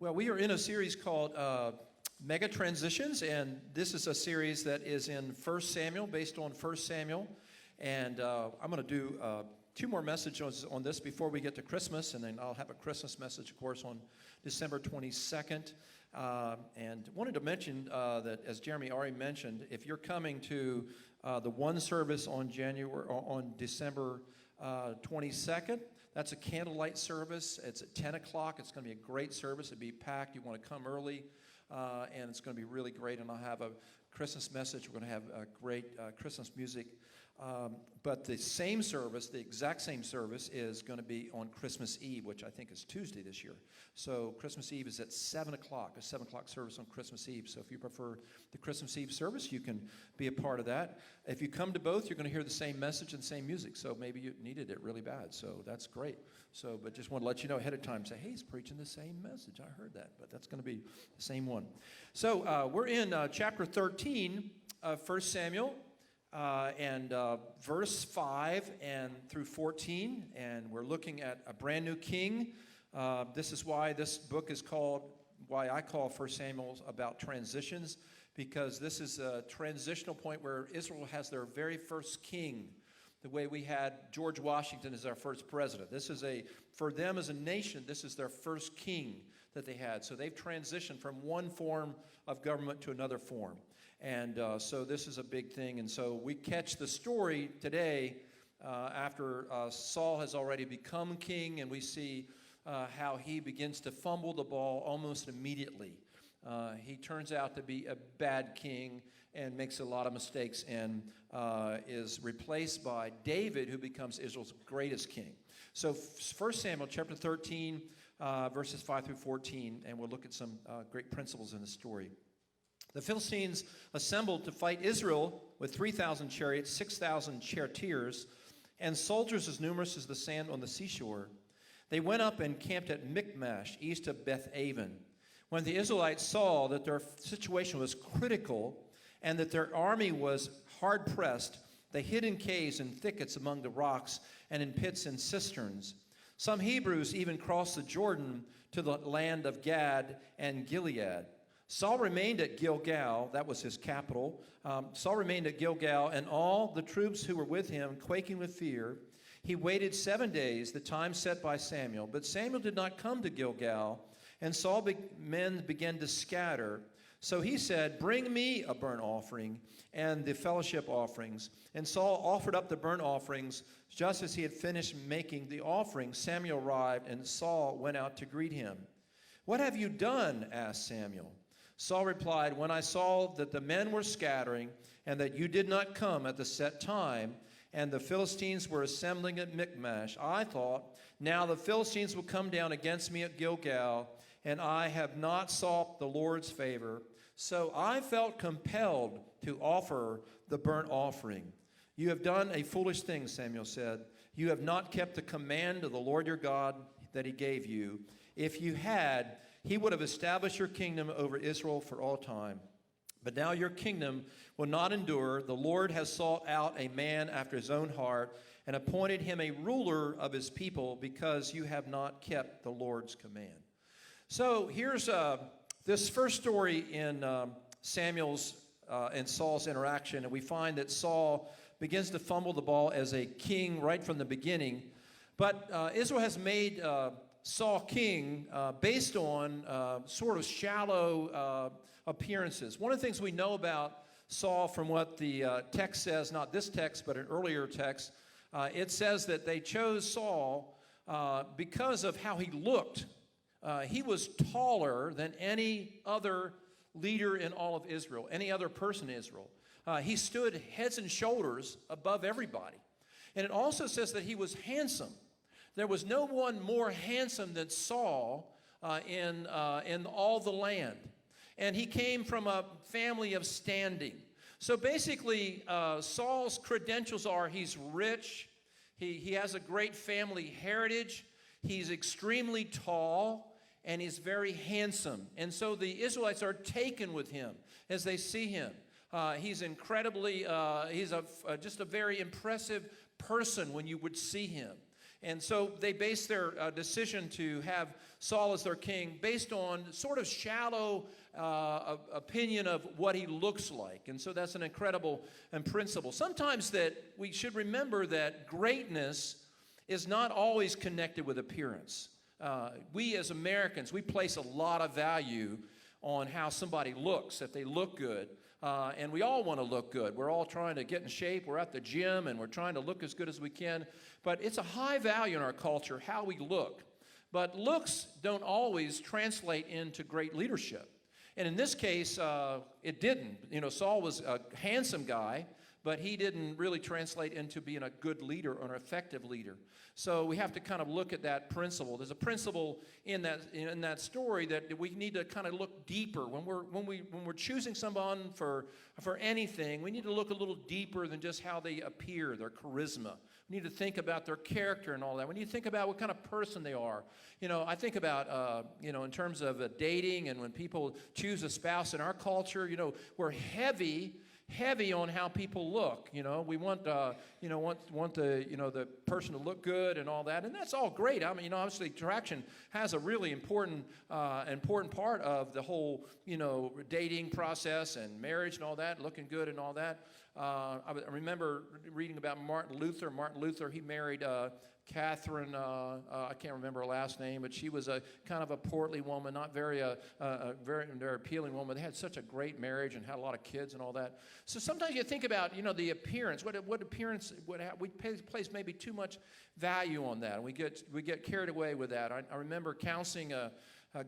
Well, we are in a series called Mega Transitions, and this is a series that is in 1 Samuel, based on 1 Samuel. And I'm going to do two more messages on this before we get to Christmas, and then I'll have a Christmas message, of course, on December 22nd. And wanted to mention that, as Jeremy already mentioned, if you're coming to the one service on December 22nd, that's a candlelight service. It's at 10 o'clock. It's going to be a great service. It'll be packed. You want to come early, and it's going to be really great. And I'll have a Christmas message. We're going to have great Christmas music. But the same service, the exact same service, is going to be on Christmas Eve, which I think is Tuesday this year. So Christmas Eve is at 7 o'clock, a 7 o'clock service on Christmas Eve. So if you prefer the Christmas Eve service, you can be a part of that. If you come to both, you're going to hear the same message and same music. So maybe you needed it really bad. So that's great. So, but just want to let you know ahead of time, say, hey, he's preaching the same message. I heard that, but that's going to be the same one. So we're in chapter 13 of 1 Samuel. And verse 5 and through 14, and we're looking at a brand new king. This is why this book is called, why I call 1 Samuel about transitions, because this is a transitional point where Israel has their very first king, the way we had George Washington as our first president. This is for them as a nation, this is their first king that they had. So they've transitioned from one form of government to another form. And so this is a big thing. And so we catch the story today after Saul has already become king, and we see how he begins to fumble the ball almost immediately. He turns out to be a bad king and makes a lot of mistakes, and is replaced by David, who becomes Israel's greatest king. So 1 Samuel chapter 13, verses 5 through 14, and we'll look at some great principles in the story. The Philistines assembled to fight Israel with 3,000 chariots, 6,000 charioteers, and soldiers as numerous as the sand on the seashore. They went up and camped at Michmash, east of Beth-aven. When the Israelites saw that their situation was critical and that their army was hard-pressed, they hid in caves and thickets among the rocks and in pits and cisterns. Some Hebrews even crossed the Jordan to the land of Gad and Gilead. Saul remained at Gilgal, that was his capital. Saul remained at Gilgal, and all the troops who were with him, quaking with fear. He waited 7 days, the time set by Samuel. But Samuel did not come to Gilgal, and Saul's men began to scatter. So he said, bring me a burnt offering and the fellowship offerings. And Saul offered up the burnt offerings. Just as he had finished making the offering, Samuel arrived, and Saul went out to greet him. What have you done? Asked Samuel. Saul replied, when I saw that the men were scattering and that you did not come at the set time, and the Philistines were assembling at Michmash, I thought, now the Philistines will come down against me at Gilgal, and I have not sought the Lord's favor. So I felt compelled to offer the burnt offering. You have done a foolish thing, Samuel said. You have not kept the command of the Lord your God that he gave you. If you had, he would have established your kingdom over Israel for all time. But now your kingdom will not endure. The Lord has sought out a man after his own heart and appointed him a ruler of his people because you have not kept the Lord's command. So here's this first story in Samuel's and Saul's interaction. And we find that Saul begins to fumble the ball as a king right from the beginning. But Israel has made Saul king based on sort of shallow appearances. One of the things we know about Saul from what the text says, not this text, but an earlier text, it says that they chose Saul because of how he looked. He was taller than any other leader in all of Israel, any other person in Israel. He stood heads and shoulders above everybody. And it also says that he was handsome. There was no one more handsome than Saul in all the land. And he came from a family of standing. So basically, Saul's credentials are he's rich, he has a great family heritage, he's extremely tall, and he's very handsome. And so the Israelites are taken with him as they see him. He's incredibly, he's just a very impressive person when you would see him. And so they based their decision to have Saul as their king based on sort of shallow opinion of what he looks like. And so that's an incredible principle. Sometimes that we should remember that greatness is not always connected with appearance. We as Americans, we place a lot of value on how somebody looks, if they look good. And we all want to look good. We're all trying to get in shape. We're at the gym, and we're trying to look as good as we can. But it's a high value in our culture, how we look. But looks don't always translate into great leadership. And in this case, it didn't. You know, Saul was a handsome guy, but he didn't really translate into being a good leader or an effective leader. So we have to kind of look at that principle. There's a principle in that story that we need to kind of look deeper. When we're choosing someone for anything, we need to look a little deeper than just how they appear, their charisma. We need to think about their character and all that. We need to think about what kind of person they are. You know, I think about, in terms of dating and when people choose a spouse in our culture, you know, we're heavy on how people look. You know, we want the person to look good and all that, and that's all great. I mean, you know, obviously attraction has a really important part of the whole, you know, dating process and marriage and all that, looking good and all that. I remember reading about Martin Luther. Martin Luther, he married Catherine, I can't remember her last name, but she was a kind of a portly woman, not very appealing woman. They had such a great marriage and had a lot of kids and all that. So sometimes you think about, you know, the appearance. What appearance? We place maybe too much value on that, and we get carried away with that. I remember counseling a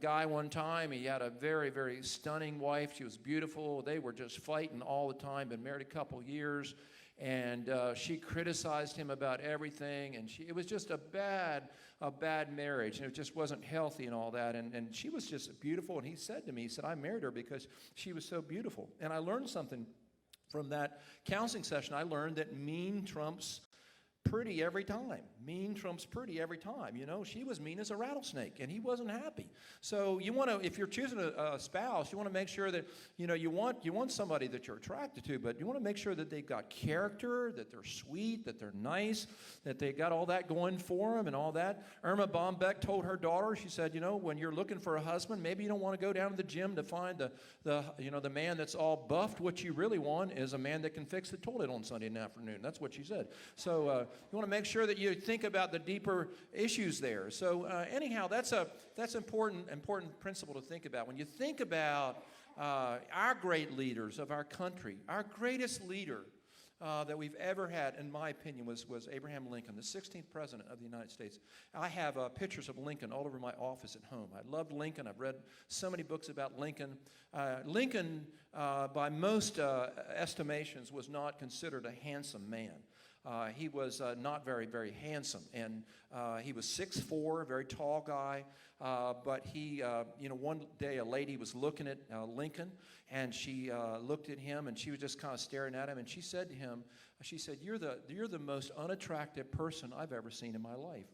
guy one time. He had a very, very stunning wife. She was beautiful. They were just fighting all the time. Been married a couple years. And she criticized him about everything, and it was just a bad marriage, and it just wasn't healthy and all that, and she was just beautiful, and he said to me, he said, I married her because she was so beautiful. And I learned something from that counseling session. I learned that mean trumps pretty every time. Mean trumps pretty every time. You know, she was mean as a rattlesnake, and he wasn't happy. So you want to, if you're choosing a spouse, you want to make sure that, you know, you want somebody that you're attracted to, but you want to make sure that they've got character, that they're sweet, that they're nice, that they got all that going for them and all that. Irma Bombeck told her daughter, she said, you know, when you're looking for a husband, maybe you don't want to go down to the gym to find the man that's all buffed. What you really want is a man that can fix the toilet on Sunday afternoon. That's what she said. So you want to make sure that you think about the deeper issues there. So anyhow, that's important principle to think about. When you think about our great leaders of our country, our greatest leader that we've ever had, in my opinion, was Abraham Lincoln, the 16th president of the United States. I have pictures of Lincoln all over my office at home. I loved Lincoln. I've read so many books about Lincoln. Lincoln, by most estimations, was not considered a handsome man. He was not very, very handsome, and he was 6'4", a very tall guy, but he, one day a lady was looking at Lincoln, and she looked at him, and she was just kind of staring at him, and she said to him, she said, you're the most unattractive person I've ever seen in my life.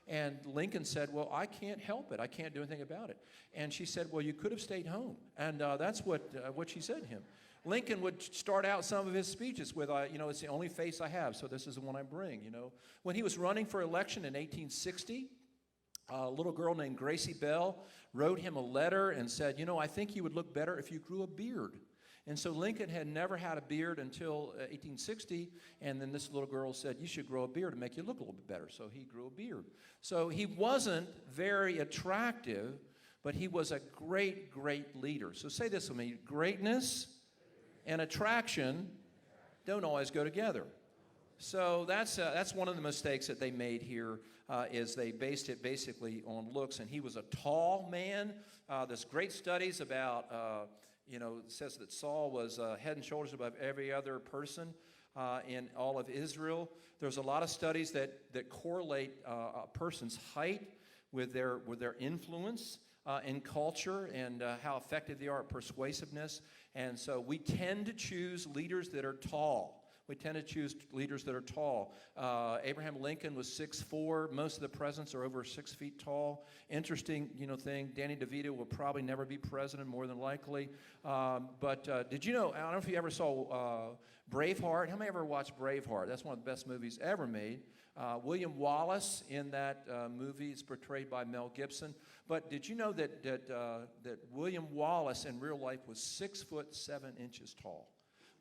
And Lincoln said, well, I can't help it. I can't do anything about it. And she said, well, you could have stayed home. And that's what she said to him. Lincoln would start out some of his speeches with, it's the only face I have, so this is the one I bring, you know. When he was running for election in 1860, a little girl named Gracie Bell wrote him a letter and said, you know, I think you would look better if you grew a beard. And so Lincoln had never had a beard until 1860, and then this little girl said, you should grow a beard to make you look a little bit better. So he grew a beard. So he wasn't very attractive, but he was a great, great leader. So say this with me, greatness and attraction don't always go together. So that's one of the mistakes that they made here, is they based it basically on looks. And he was a tall man. There's great studies about, it says that Saul was head and shoulders above every other person in all of Israel. There's a lot of studies that correlate a person's height with their influence in culture and how effective they are at persuasiveness. And so we tend to choose leaders that are tall. We tend to choose leaders that are tall. Abraham Lincoln was 6'4". Most of the presidents are over 6 feet tall. Interesting, thing. Danny DeVito will probably never be president, more than likely. But did you know? I don't know if you ever saw Braveheart. How many ever watched Braveheart? That's one of the best movies ever made. William Wallace in that movie is portrayed by Mel Gibson. But did you know that William Wallace in real life was 6'7" tall?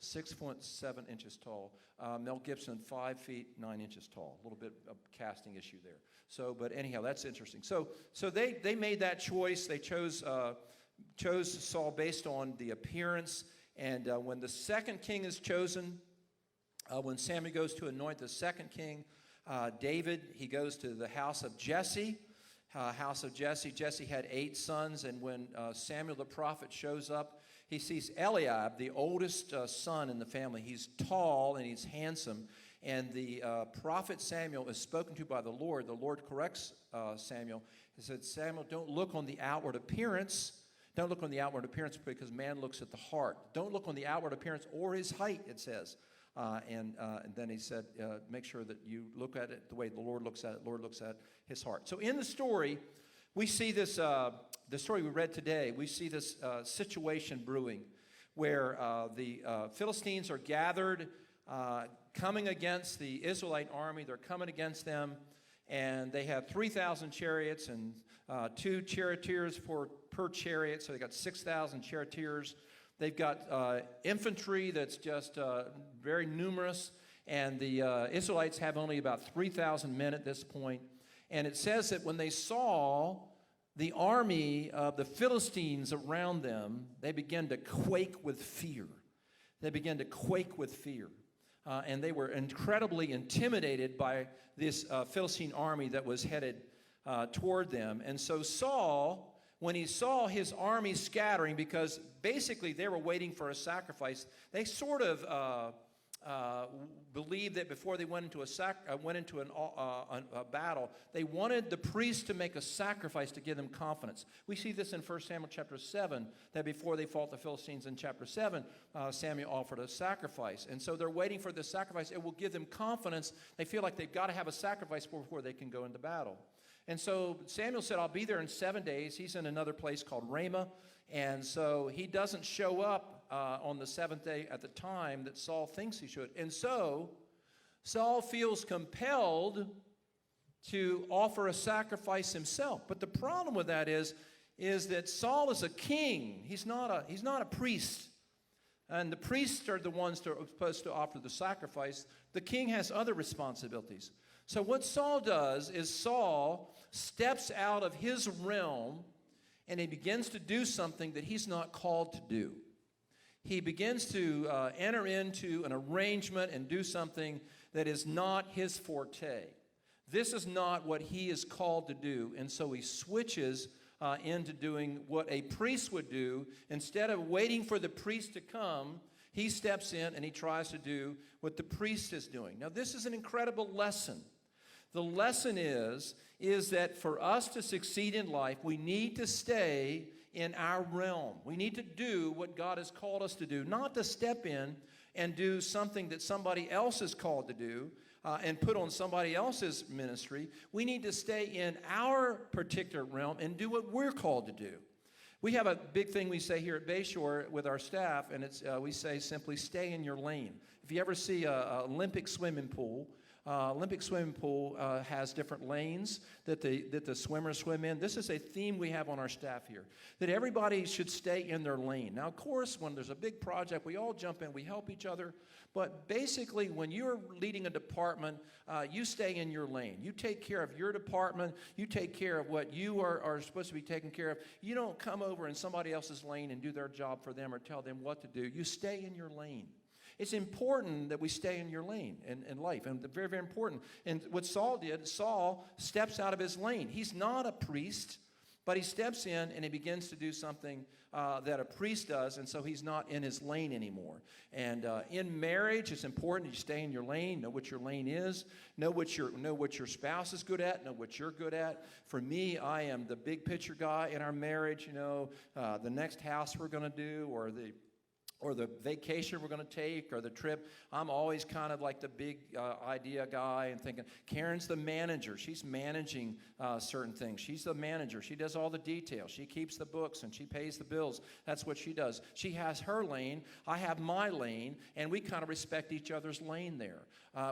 6'7" tall. Mel Gibson, 5'9" tall. A little bit of casting issue there. So, but anyhow, that's interesting. So they made that choice. They chose Saul based on the appearance. And when the second king is chosen, when Samuel goes to anoint the second king, David, he goes to the house of Jesse. Jesse had 8 sons, and when Samuel the prophet shows up, he sees Eliab, the oldest son in the family. He's tall and he's handsome, and the prophet Samuel is spoken to by the Lord. The Lord corrects Samuel. He said, Samuel, don't look on the outward appearance. Don't look on the outward appearance because man looks at the heart. Don't look on the outward appearance or his height, it says. And then he said, make sure that you look at it the way the Lord looks at it. The Lord looks at his heart. So in the story, we see this, the story we read today, we see this situation brewing where the Philistines are gathered, coming against the Israelite army. They're coming against them, and they have 3,000 chariots and 2 charioteers per chariot, so they got 6,000 charioteers. They've got infantry that's just very numerous, and the Israelites have only about 3,000 men at this point. And it says that when they saw the army of the Philistines around them, they began to quake with fear. They began to quake with fear. And they were incredibly intimidated by this Philistine army that was headed toward them. And so Saul, when he saw his army scattering, because basically they were waiting for a sacrifice, they sort of believed that before they went into a battle, they wanted the priest to make a sacrifice to give them confidence. We see this in 1 Samuel chapter 7, that before they fought the Philistines in chapter 7, Samuel offered a sacrifice. And so they're waiting for the sacrifice. It will give them confidence. They feel like they've got to have a sacrifice before they can go into battle. And so Samuel said, I'll be there in 7 days. He's in another place called Ramah. And so he doesn't show up on the 7th day at the time that Saul thinks he should. And so Saul feels compelled to offer a sacrifice himself. But the problem with that is that Saul is a king. He's not a priest. And the priests are the ones that are supposed to offer the sacrifice. The king has other responsibilities. So what Saul does is Saul steps out of his realm and he begins to do something that he's not called to do. He begins to enter into an arrangement and do something that is not his forte. This is not what he is called to do, and so he switches into doing what a priest would do. Instead of waiting for the priest to come, he steps in and he tries to do what the priest is doing. Now, this is an incredible lesson. The lesson is that for us to succeed in life, we need to stay in our realm. We need to do what God has called us to do, not to step in and do something that somebody else is called to do and put on somebody else's ministry. We need to stay in our particular realm and do what we're called to do. We have a big thing we say here at Bayshore with our staff, and it's we say simply, stay in your lane. If you ever see an Olympic swimming pool has different lanes that the swimmers swim in. This is a theme we have on our staff here, that everybody should stay in their lane. Now, of course, when there's a big project, we all jump in, we help each other. But basically, when you're leading a department, you stay in your lane. You take care of your department. You take care of what you are supposed to be taking care of. You don't come over in somebody else's lane and do their job for them or tell them what to do. You stay in your lane. It's important that we stay in your lane in life, and very, very important. And what Saul did, Saul steps out of his lane. He's not a priest, but he steps in and he begins to do something that a priest does, and so he's not in his lane anymore. And in marriage, it's important that you stay in your lane, know what your lane is, know what your spouse is good at, know what you're good at. For me, I am the big picture guy in our marriage, the next house we're going to do, or the vacation we're going to take, or the trip. I'm always kind of like the big idea guy and thinking, Karen's the manager. She's managing certain things. She's the manager. She does all the details. She keeps the books and she pays the bills. That's what she does. She has her lane. I have my lane, and we kind of respect each other's lane there.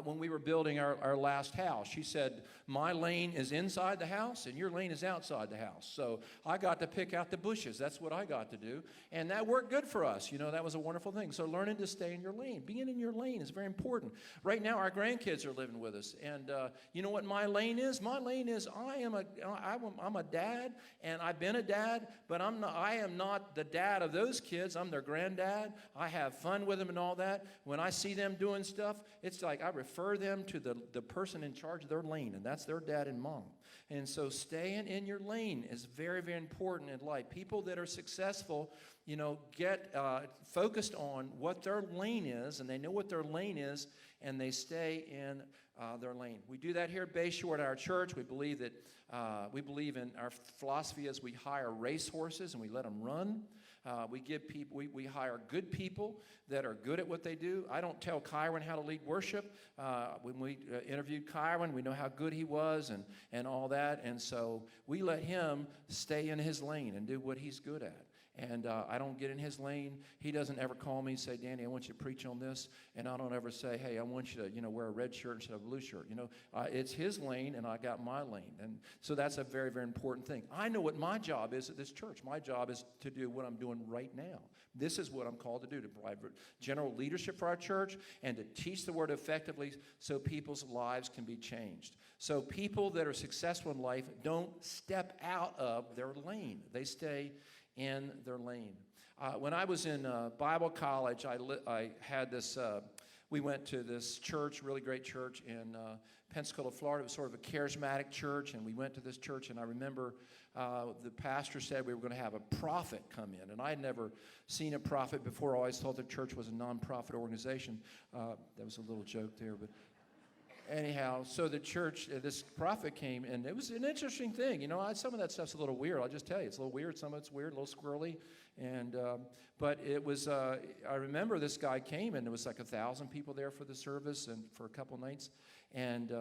When we were building our last house, she said, my lane is inside the house and your lane is outside the house. So I got to pick out the bushes. That's what I got to do. And that worked good for us. You know, that was a wonderful thing. So learning to stay in your lane. Being in your lane is very important. Right now, our grandkids are living with us. And you know what my lane is? My lane is I'm a dad, and I've been a dad, but I am not the dad of those kids. I'm their granddad. I have fun with them and all that. When I see them doing stuff, it's like I refer them to the person in charge of their lane, and that's their dad and mom. And so staying in your lane is very, very important in life. People that are successful, you know, get focused on what their lane is, and they know what their lane is, and they stay in their lane. We do that here at Bayshore at our church. We believe that we believe in our philosophy is we hire racehorses and we let them run. We hire good people that are good at what they do. I don't tell Kyron how to lead worship. When we interviewed Kyron, we know how good he was and all that. And so we let him stay in his lane and do what he's good at. And I don't get in his lane. He doesn't ever call me and say, Danny, I want you to preach on this. And I don't ever say, hey, I want you to, you know, wear a red shirt instead of a blue shirt. You know, it's his lane, and I got my lane. And so that's a very, very important thing. I know what my job is at this church. My job is to do what I'm doing right now. This is what I'm called to do, to provide general leadership for our church and to teach the word effectively so people's lives can be changed. So people that are successful in life don't step out of their lane. They stay in their lane. When I was in Bible college, I had this, we went to this church, really great church in Pensacola, Florida. It was sort of a charismatic church, and we went to this church, and I remember the pastor said we were going to have a prophet come in, and I had never seen a prophet before. I always thought the church was a nonprofit organization. That was a little joke there, but anyhow, so the church, this prophet came, and it was an interesting thing. You know, some of that stuff's a little weird. I'll just tell you, it's a little weird. Some of it's weird, a little squirrely. And but it was, I remember this guy came, and there was like 1,000 people there for the service and for a couple nights. And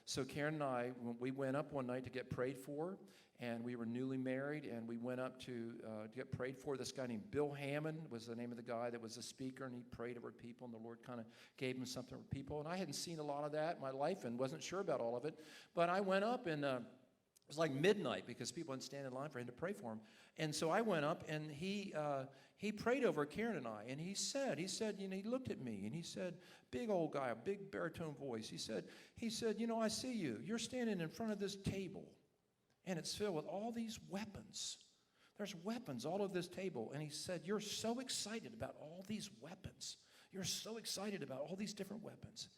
so Karen and I, we went up one night to get prayed for, and we were newly married, and we went up to get prayed for. This guy named Bill Hammond was the name of the guy that was the speaker, and he prayed over people, and the Lord kind of gave him something for people. And I hadn't seen a lot of that in my life and wasn't sure about all of it. But I went up, and it was like midnight because people didn't stand in line for him to pray for him. And so I went up, and he prayed over Karen and I, and he said, you know, he looked at me, and he said, big old guy, a big baritone voice. He said, you know, I see you. You're standing in front of this table, and it's filled with all these weapons. There's weapons all over this table. And he said, you're so excited about all these weapons. You're so excited about all these different weapons.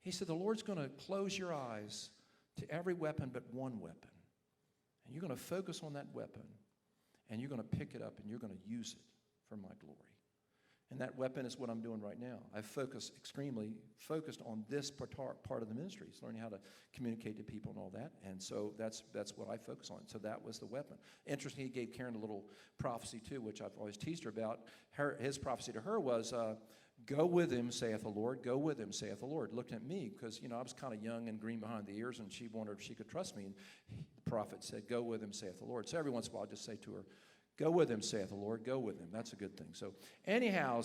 He said, the Lord's going to close your eyes to every weapon but one weapon. And you're going to focus on that weapon, and you're going to pick it up, and you're going to use it for my glory. And that weapon is what I'm doing right now. I've extremely focused on this part of the ministry. It's learning how to communicate to people and all that. And so that's what I focus on. So that was the weapon. Interesting, he gave Karen a little prophecy too, which I've always teased her about. His prophecy to her was, go with him, saith the Lord. Go with him, saith the Lord. Looked at me because, you know, I was kind of young and green behind the ears, and she wondered if she could trust me. And the prophet said, go with him, saith the Lord. So every once in a while I'll just say to her, go with him, saith the Lord. Go with him. That's a good thing. So anyhow,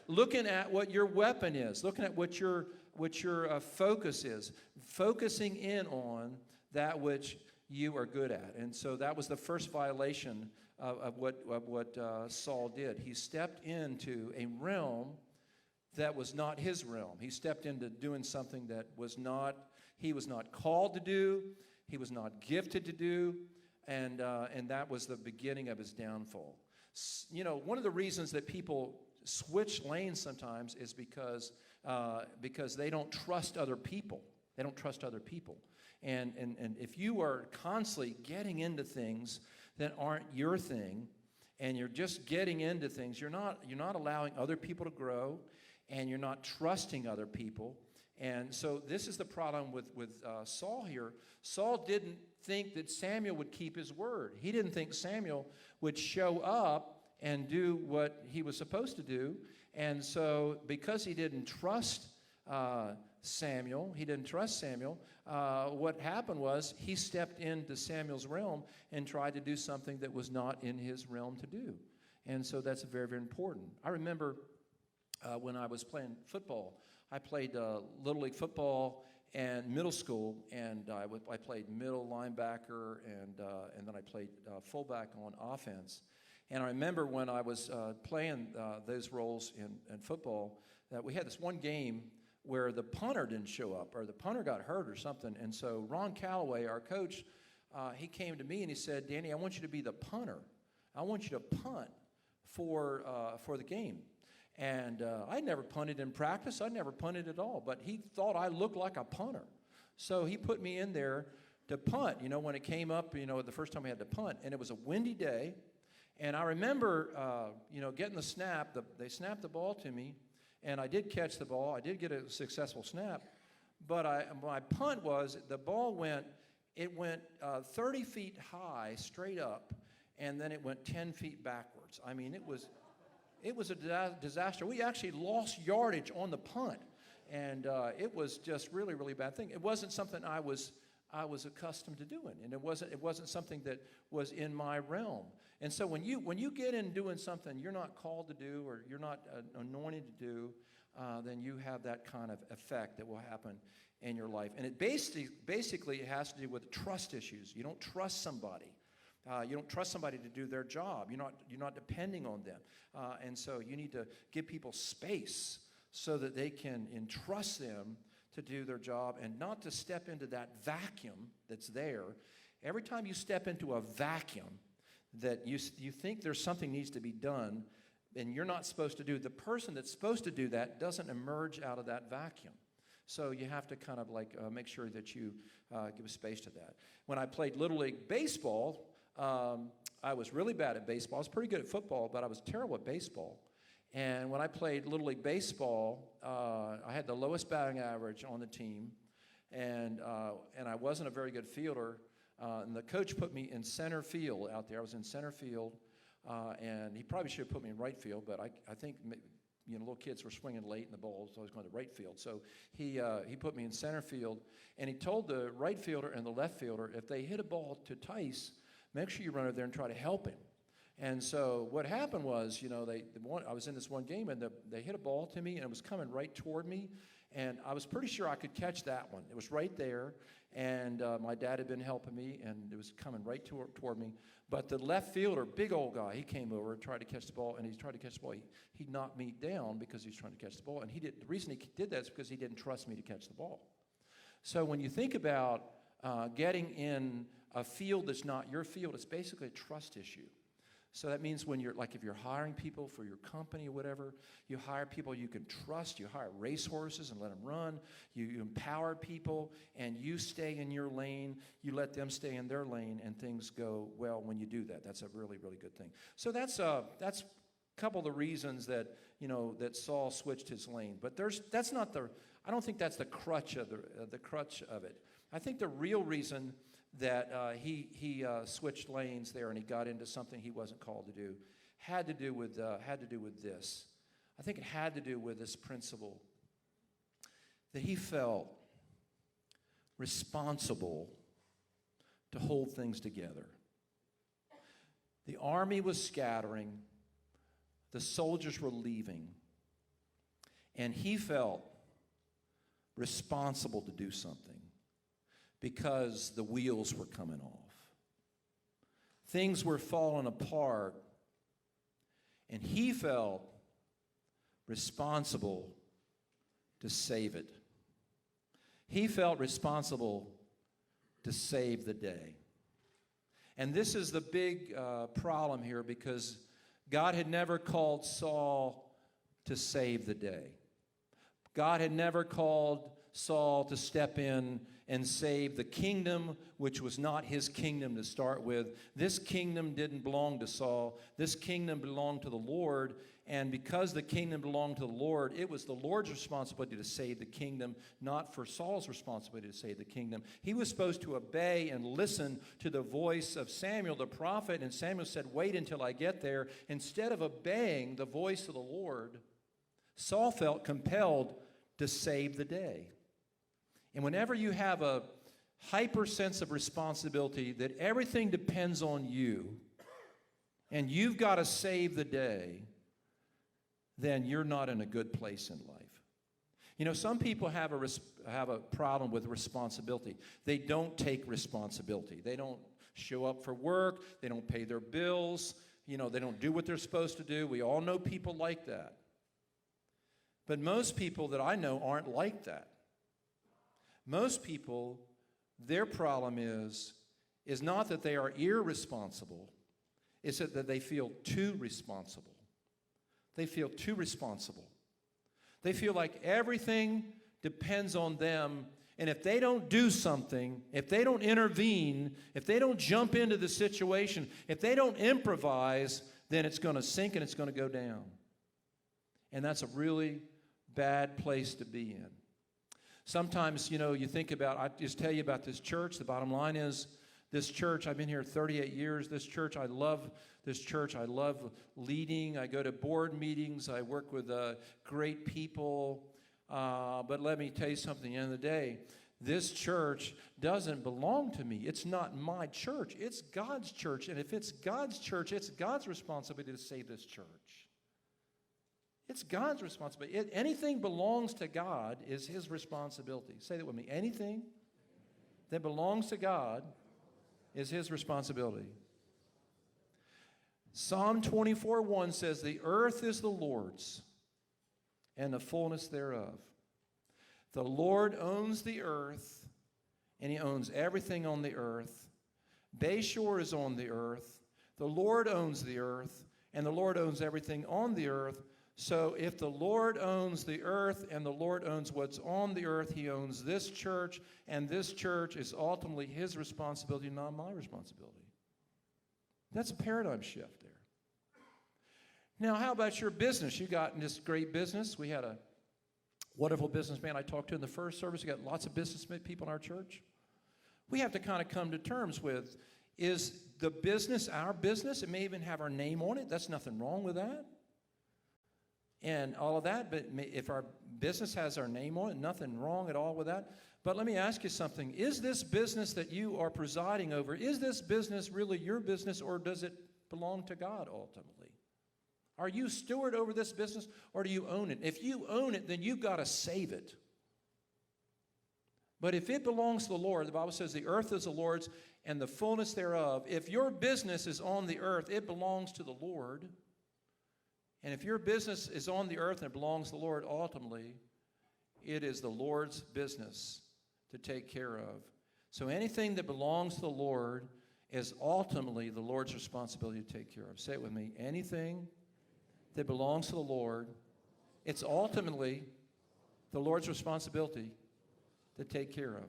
looking at what your weapon is, looking at what your focus is, focusing in on that which you are good at. And so that was the first violation of what Saul did. He stepped into a realm that was not his realm. He stepped into doing something that he was not called to do. He was not gifted to do. And that was the beginning of his downfall. You know, one of the reasons that people switch lanes sometimes is because they don't trust other people. They don't trust other people. And if you are constantly getting into things that aren't your thing, and you're just getting into things, you're not allowing other people to grow, and you're not trusting other people. And so this is the problem with Saul here. Saul didn't think that Samuel would keep his word. He didn't think Samuel would show up and do what he was supposed to do. And so because he didn't trust Samuel, what happened was he stepped into Samuel's realm and tried to do something that was not in his realm to do. And so that's very, very important. I remember when I was playing football, I played Little League football and middle school, and I played middle linebacker, and then I played fullback on offense. And I remember when I was playing those roles in football, that we had this one game where the punter didn't show up, or the punter got hurt or something. And so Ron Calloway, our coach, he came to me and he said, "Danny, I want you to be the punter. I want you to punt for the game." And I never punted in practice. I never punted at all. But he thought I looked like a punter. So he put me in there to punt, when it came up, the first time we had to punt. And it was a windy day. And I remember, getting the snap. They snapped the ball to me. And I did catch the ball. I did get a successful snap. But my punt was, the ball went 30 feet high, straight up. And then it went 10 feet backwards. I mean, it was a disaster. We actually lost yardage on the punt, and it was just really, really bad thing. It wasn't something I was accustomed to doing, and it wasn't something that was in my realm. And so when you get in doing something you're not called to do, or you're not anointed to do, then you have that kind of effect that will happen in your life. And it basically it has to do with trust issues. You don't trust somebody. You don't trust somebody to do their job. You're not depending on them. And so you need to give people space so that they can entrust them to do their job, and not to step into that vacuum that's there. Every time you step into a vacuum that you think there's something needs to be done, and you're not supposed to do, the person that's supposed to do that doesn't emerge out of that vacuum. So you have to kind of make sure that you give space to that. When I played Little League baseball, I was really bad at baseball. I was pretty good at football, but I was terrible at baseball. And when I played Little League baseball, I had the lowest batting average on the team, and I wasn't a very good fielder. And the coach put me in center field out there. I was in center field, and he probably should have put me in right field, but I think little kids were swinging late in the ball, so I was going to right field. So he put me in center field, and he told the right fielder and the left fielder, if they hit a ball to Tice, make sure you run over there and try to help him. And so what happened was, I was in this one game, and they hit a ball to me, and it was coming right toward me. And I was pretty sure I could catch that one. It was right there, and my dad had been helping me, and it was coming right toward me. But the left fielder, big old guy, he came over and tried to catch the ball, and he tried to catch the ball. He knocked me down because he was trying to catch the ball. And the reason he did that is because he didn't trust me to catch the ball. So when you think about getting in a field that's not your field, it's basically a trust issue. So that means when if you're hiring people for your company or whatever, you hire people you can trust. You hire racehorses and let them run. You empower people, and you stay in your lane. You let them stay in their lane, and things go well when you do that. That's a really, really good thing. So that's a couple of the reasons that that Saul switched his lane. But I don't think that's the crutch of it. I think the real reason that he switched lanes there and he got into something he wasn't called to do had to do with this. I think it had to do with this principle that he felt responsible to hold things together. The army was scattering, the soldiers were leaving, and he felt responsible to do something, because the wheels were coming off. Things were falling apart, and he felt responsible to save it. He felt responsible to save the day. And this is the big problem here, because God had never called Saul to save the day. God had never called Saul to step in and save the kingdom, which was not his kingdom to start with. This kingdom didn't belong to Saul. This kingdom belonged to the Lord. And because the kingdom belonged to the Lord, it was the Lord's responsibility to save the kingdom, not for Saul's responsibility to save the kingdom. He was supposed to obey and listen to the voice of Samuel the prophet, and Samuel said, wait until I get there. Instead of obeying the voice of the Lord, Saul felt compelled to save the day. And whenever you have a hyper sense of responsibility that everything depends on you, and you've got to save the day, then you're not in a good place in life. You know, some people have a problem with responsibility. They don't take responsibility. They don't show up for work. They don't pay their bills. You know, they don't do what they're supposed to do. We all know people like that. But most people that I know aren't like that. Most people, their problem is not that they are irresponsible. It's that they feel too responsible. They feel too responsible. They feel like everything depends on them, and if they don't do something, if they don't intervene, if they don't jump into the situation, if they don't improvise, then it's going to sink and it's going to go down. And that's a really bad place to be in. Sometimes, you know, you think about, I just tell you about this church. The bottom line is, this church, I've been here 38 years. This church, I love this church. I love leading. I go to board meetings. I work with great people. But let me tell you something. At the end of the day, this church doesn't belong to me. It's not my church. It's God's church. And if it's God's church, it's God's responsibility to save this church. It's God's responsibility. Anything belongs to God is his responsibility. Say that with me. Anything that belongs to God is his responsibility. Psalm 24:1 says, the earth is the Lord's and the fullness thereof. The Lord owns the earth, and he owns everything on the earth. Bayshore is on the earth. The Lord owns the earth, and the Lord owns everything on the earth. So if the Lord owns the earth and the Lord owns what's on the earth, he owns this church, and this church is ultimately his responsibility, not my responsibility. That's a paradigm shift there. Now, how about your business? You got this great business. We had a wonderful businessman I talked to in the first service. We got lots of business people in our church. We have to kind of come to terms with, is the business our business? It may even have our name on it. That's nothing wrong with that. And all of that, but if our business has our name on it, nothing wrong at all with that. But let me ask you something. Is this business that you are presiding over, is this business really your business, or does it belong to God ultimately? Are you steward over this business, or do you own it? If you own it, then you've got to save it. But if it belongs to the Lord, the Bible says the earth is the Lord's and the fullness thereof. If your business is on the earth, it belongs to the Lord. And if your business is on the earth and it belongs to the Lord, ultimately, it is the Lord's business to take care of. So anything that belongs to the Lord is ultimately the Lord's responsibility to take care of. Say it with me. Anything that belongs to the Lord, it's ultimately the Lord's responsibility to take care of.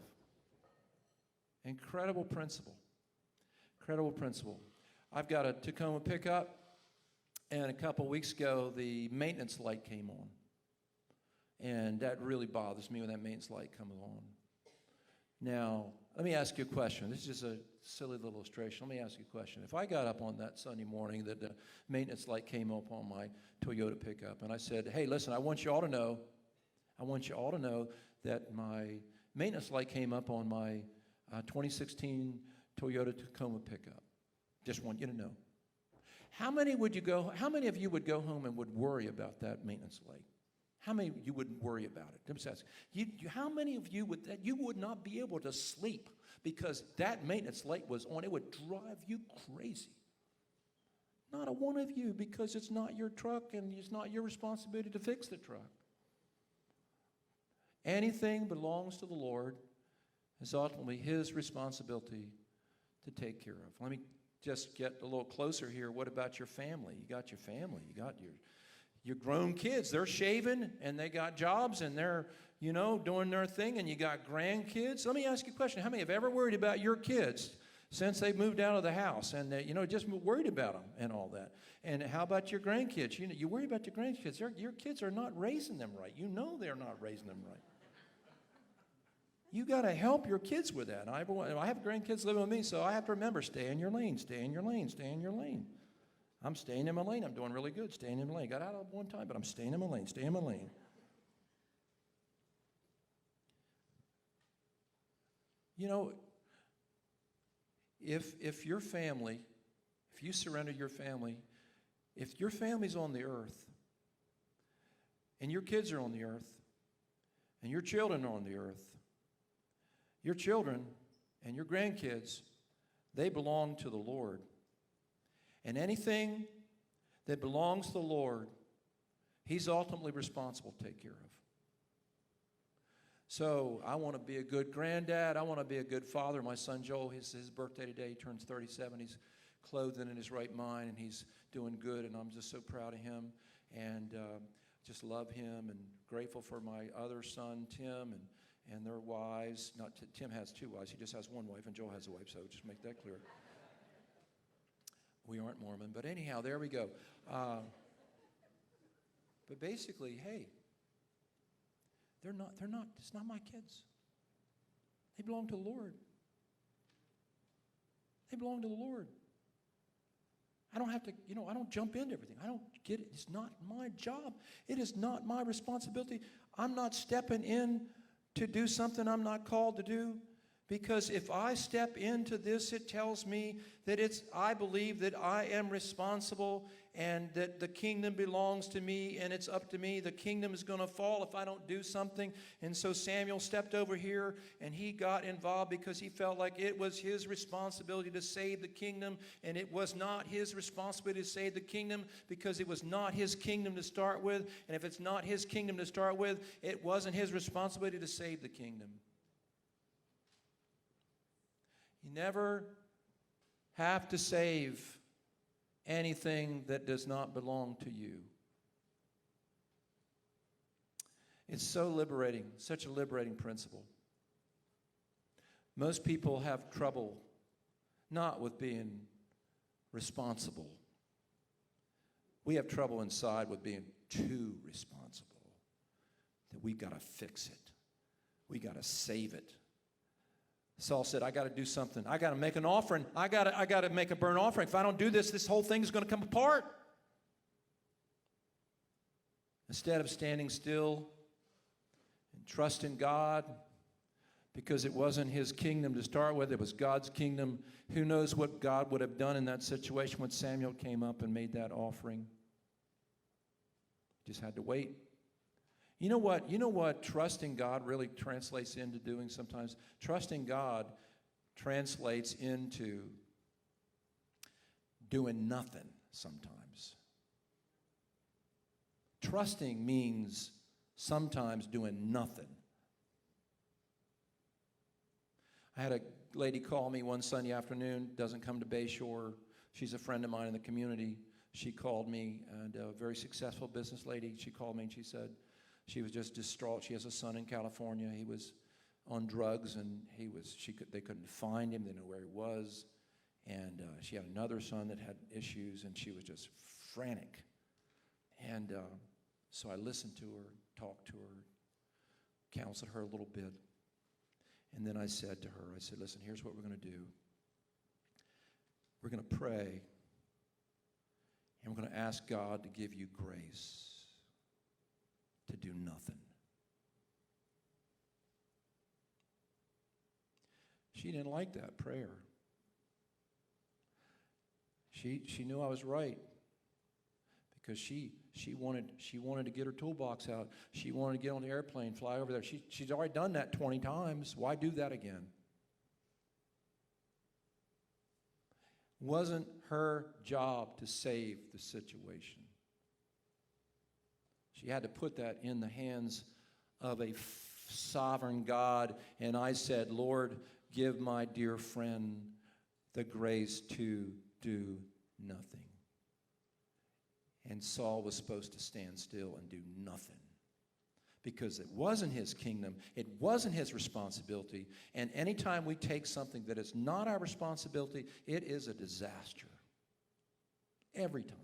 Incredible principle. Incredible principle. I've got a Tacoma pickup. And a couple weeks ago, the maintenance light came on. And that really bothers me when that maintenance light comes on. Now, let me ask you a question. This is just a silly little illustration. Let me ask you a question. If I got up on that Sunday morning that the maintenance light came up on my Toyota pickup, and I said, hey, listen, I want you all to know that my maintenance light came up on my 2016 Toyota Tacoma pickup. Just want you to know. How many of you would go home and would worry about that maintenance light? How many of you would worry about it? I'm just asking. How many of you would not be able to sleep because that maintenance light was on? It would drive you crazy. Not a one of you, because it's not your truck and it's not your responsibility to fix the truck. Anything belongs to the Lord is ultimately his responsibility to take care of. Let me just get a little closer here. What about your family? You got your family. your grown kids, they're shaving and they got jobs and they're, doing their thing, and you got grandkids. Let me ask you a question. How many have ever worried about your kids since they've moved out of the house and, just worried about them and all that? And how about your grandkids? You worry about your grandkids. Your kids are not raising them right. They're not raising them right. You got to help your kids with that. I have grandkids living with me, so I have to remember, stay in your lane, stay in your lane, stay in your lane. I'm staying in my lane. I'm doing really good, staying in my lane. Got out of one time, but I'm staying in my lane, stay in my lane. If your family, if you surrender your family, if your family's on the earth, and your kids are on the earth, and your children are on the earth, your children and your grandkids, they belong to the Lord. And anything that belongs to the Lord, He's ultimately responsible to take care of. So I want to be a good granddad. I want to be a good father. My son Joel, his birthday today, he turns 37. He's clothed and in his right mind, and he's doing good, and I'm just so proud of him, and just love him, and grateful for my other son, Tim, and their wives. Tim has two wives. He just has one wife, and Joel has a wife, so just make that clear. We aren't Mormon, but anyhow, there we go. But basically, hey, it's not my kids. They belong to the Lord. They belong to the Lord. I don't have to, I don't jump into everything. I don't get it. It's not my job. It is not my responsibility. I'm not stepping in to do something I'm not called to do. Because if I step into this, it tells me that I believe that I am responsible and that the kingdom belongs to me and it's up to me. The kingdom is going to fall if I don't do something. And so Samuel stepped over here and he got involved because he felt like it was his responsibility to save the kingdom. And it was not his responsibility to save the kingdom because it was not his kingdom to start with. And if it's not his kingdom to start with, it wasn't his responsibility to save the kingdom. You never have to save anything that does not belong to you. It's so liberating, such a liberating principle. Most people have trouble not with being responsible. We have trouble inside with being too responsible. That we got to fix it. We got to save it. Saul said, I got to do something. I got to make an offering. I got to make a burnt offering. If I don't do this, this whole thing is going to come apart. Instead of standing still and trusting God, because it wasn't his kingdom to start with, it was God's kingdom. Who knows what God would have done in that situation when Samuel came up and made that offering? Just had to wait. You know what trusting God really translates into doing sometimes? Trusting God translates into doing nothing sometimes. Trusting means sometimes doing nothing. I had a lady call me one Sunday afternoon, doesn't come to Bayshore. She's a friend of mine in the community. She called me, and a very successful business lady. She called me and she said, she was just distraught. She has a son in California. He was on drugs, and they couldn't find him. They didn't know where he was. And she had another son that had issues, and she was just frantic. And so I listened to her, talked to her, counseled her a little bit. And then I said to her, listen, here's what we're going to do. We're going to pray, and we're going to ask God to give you grace to do nothing. She didn't like that prayer. She knew I was right because she wanted to get her toolbox out. She wanted to get on the airplane, fly over there. She's already done that 20 times. Why do that again? Wasn't her job to save the situation. She had to put that in the hands of a sovereign God. And I said, Lord, give my dear friend the grace to do nothing. And Saul was supposed to stand still and do nothing. Because it wasn't his kingdom, it wasn't his responsibility, and anytime we take something that is not our responsibility, it is a disaster. Every time.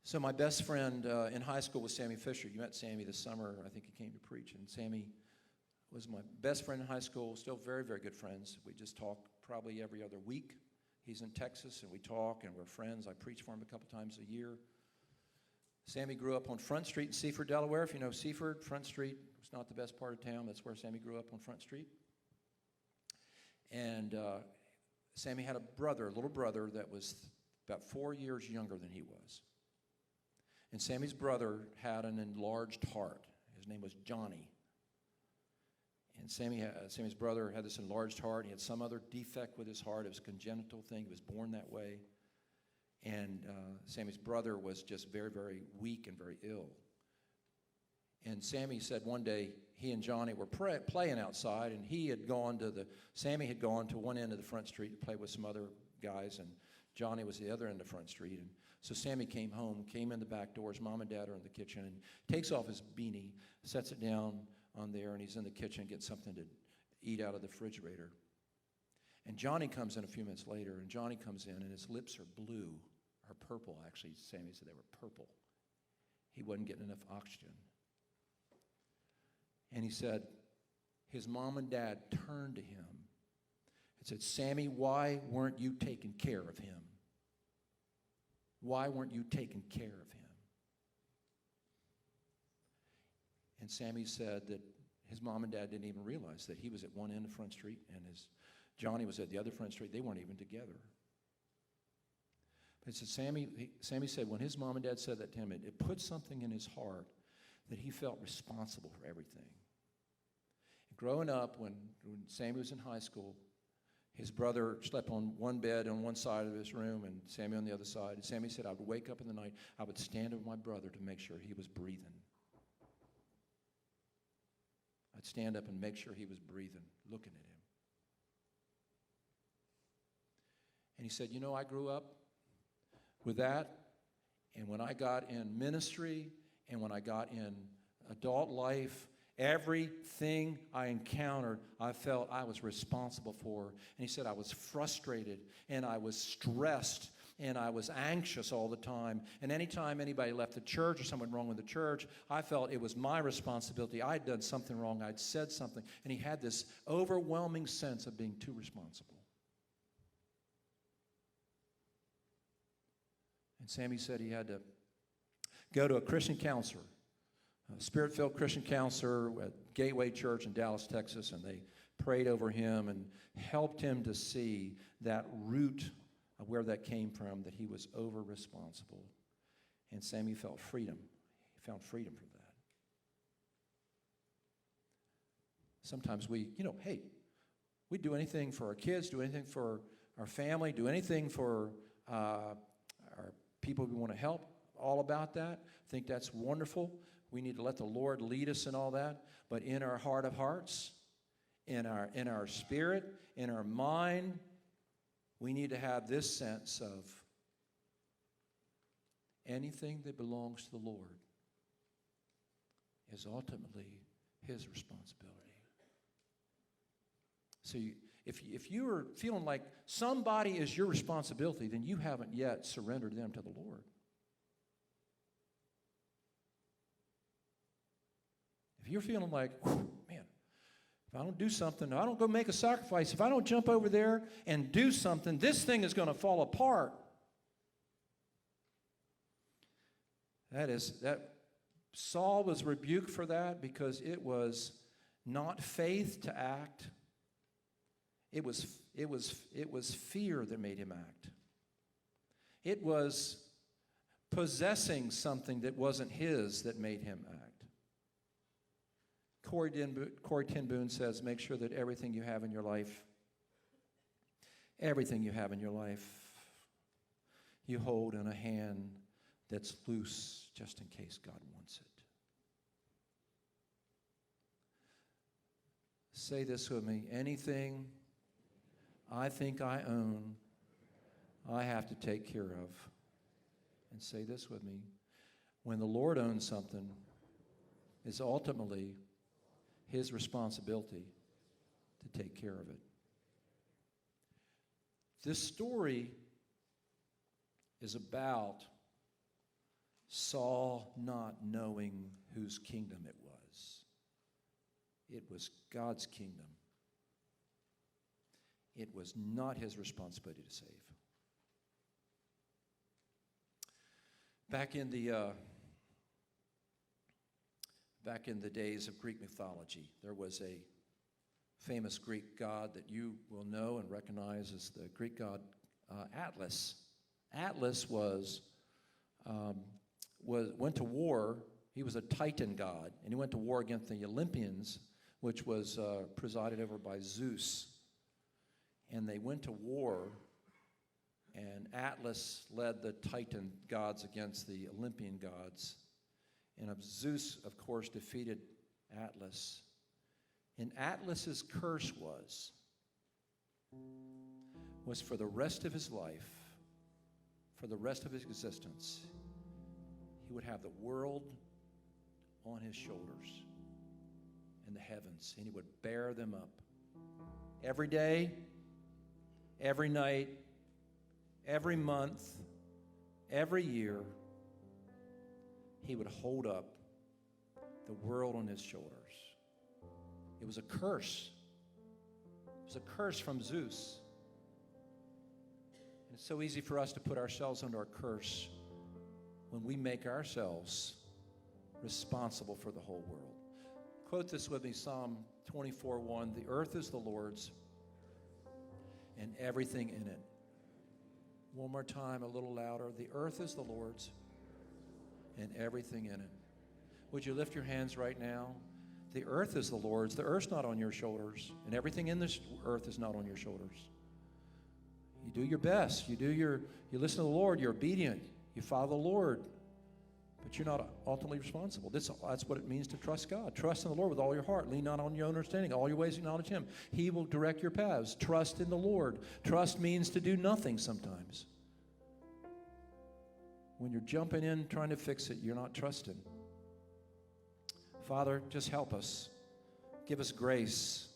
So my best friend in high school was Sammy Fisher. You met Sammy this summer. I think he came to preach, and Sammy was my best friend in high school, still very, very good friends. We just talk probably every other week. He's in Texas, and we talk, and we're friends. I preach for him a couple times a year. Sammy grew up on Front Street in Seaford, Delaware. If you know Seaford, Front Street was not the best part of town. That's where Sammy grew up, on Front Street. And Sammy had a little brother that was about 4 years younger than he was. And Sammy's brother had an enlarged heart. His name was Johnny. And Sammy's brother had this enlarged heart. He had some other defect with his heart. It was a congenital thing. He was born that way. And Sammy's brother was just very, very weak and very ill. And Sammy said one day he and Johnny were playing outside, and Sammy had gone to one end of the Front Street to play with some other guys, and Johnny was the other end of Front Street. And so Sammy came home, came in the back doors. Mom and Dad are in the kitchen, and takes off his beanie, sets it down on there, and he's in the kitchen, gets something to eat out of the refrigerator. And Johnny comes in a few minutes later, and Johnny comes in, and his lips are blue. Or purple, actually. Sammy said they were purple. He wasn't getting enough oxygen. And he said, his mom and dad turned to him and said, Sammy, why weren't you taking care of him? Why weren't you taking care of him? And Sammy said that his mom and dad didn't even realize that he was at one end of Front Street and Johnny was at the other Front Street. They weren't even together. But Sammy said when his mom and dad said that to him, it put something in his heart that he felt responsible for everything. And growing up, when Sammy was in high school, his brother slept on one bed on one side of his room and Sammy on the other side. And Sammy said, I would wake up in the night, I would stand over my brother to make sure he was breathing. I'd stand up and make sure he was breathing, looking at him. And he said, I grew up with that, and when I got in ministry, and when I got in adult life, everything I encountered, I felt I was responsible for. And he said I was frustrated, and I was stressed, and I was anxious all the time. And anytime anybody left the church or something wrong with the church, I felt it was my responsibility. I'd done something wrong. I'd said something. And he had this overwhelming sense of being too responsible. And Sammy said he had to go to a Christian counselor, a Spirit-filled Christian counselor at Gateway Church in Dallas, Texas, and they prayed over him and helped him to see that root of where that came from, that he was over-responsible. And Sammy felt freedom. He found freedom from that. Sometimes we do anything for our kids, do anything for our family, do anything for our people we want to help, all about that. I think that's wonderful. We need to let the Lord lead us in all that. But in our heart of hearts, in our spirit, in our mind, we need to have this sense of anything that belongs to the Lord is ultimately His responsibility. So if you are feeling like somebody is your responsibility, then you haven't yet surrendered them to the Lord. If you're feeling like, man, if I don't do something, I don't go make a sacrifice, if I don't jump over there and do something, this thing is going to fall apart. That Saul was rebuked for that because it was not faith to act. It was fear that made him act. It was possessing something that wasn't his that made him act. Corrie ten Boom says, make sure that everything you have in your life, you hold in a hand that's loose just in case God wants it. Say this with me. Anything I think I own, I have to take care of. And say this with me. When the Lord owns something, it's ultimately his responsibility to take care of it. This story is about Saul not knowing whose kingdom it was. It was God's kingdom. It was not his responsibility to save. Back in the days of Greek mythology, there was a famous Greek god that you will know and recognize as the Greek god Atlas. Atlas went to war. He was a Titan god, and he went to war against the Olympians, which was presided over by Zeus. And they went to war, and Atlas led the Titan gods against the Olympian gods. And Zeus, of course, defeated Atlas. And Atlas's curse was for the rest of his life, for the rest of his existence, he would have the world on his shoulders and the heavens, and he would bear them up. Every day, every night, every month, every year, he would hold up the world on his shoulders. It was a curse. It was a curse from Zeus. And it's so easy for us to put ourselves under a curse when we make ourselves responsible for the whole world. Quote this with me, Psalm 24:1. The earth is the Lord's and everything in it. One more time, a little louder. The earth is the Lord's and everything in it. Would you lift your hands right now? The earth is the Lord's. The earth's not on your shoulders, and everything in this earth is not on your shoulders. You do your best. You listen to the Lord. You're obedient. You follow the Lord, but you're not ultimately responsible. That's what it means to trust God. Trust in the Lord with all your heart. Lean not on your own understanding. All your ways acknowledge Him. He will direct your paths. Trust in the Lord. Trust means to do nothing sometimes. When you're jumping in trying to fix it, you're not trusting. Father, just help us. Give us grace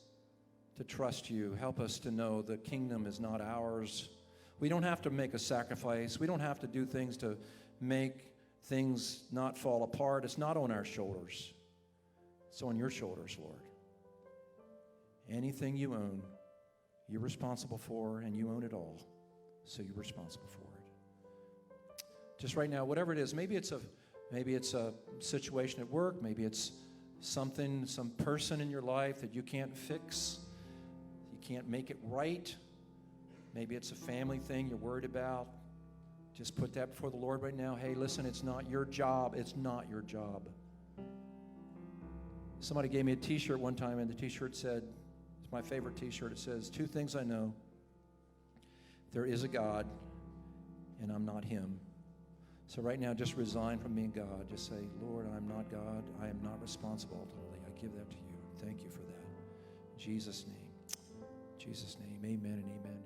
to trust you. Help us to know the kingdom is not ours. We don't have to make a sacrifice. We don't have to do things to make things not fall apart. It's not on our shoulders. It's on your shoulders, Lord. Anything you own, you're responsible for, and you own it all. So you're responsible for it. Just right now, whatever it is, maybe it's a situation at work, maybe it's some person in your life that you can't fix, you can't make it right. Maybe it's a family thing you're worried about. Just put that before the Lord right now. Hey, listen, it's not your job. It's not your job. Somebody gave me a t-shirt one time, and the t-shirt said, it's my favorite t-shirt, it says, 2 things I know. There is a God, and I'm not Him. So right now, just resign from being God. Just say, Lord, I'm not God. I am not responsible ultimately. I give that to you. Thank you for that. In Jesus' name. In Jesus' name, amen and amen.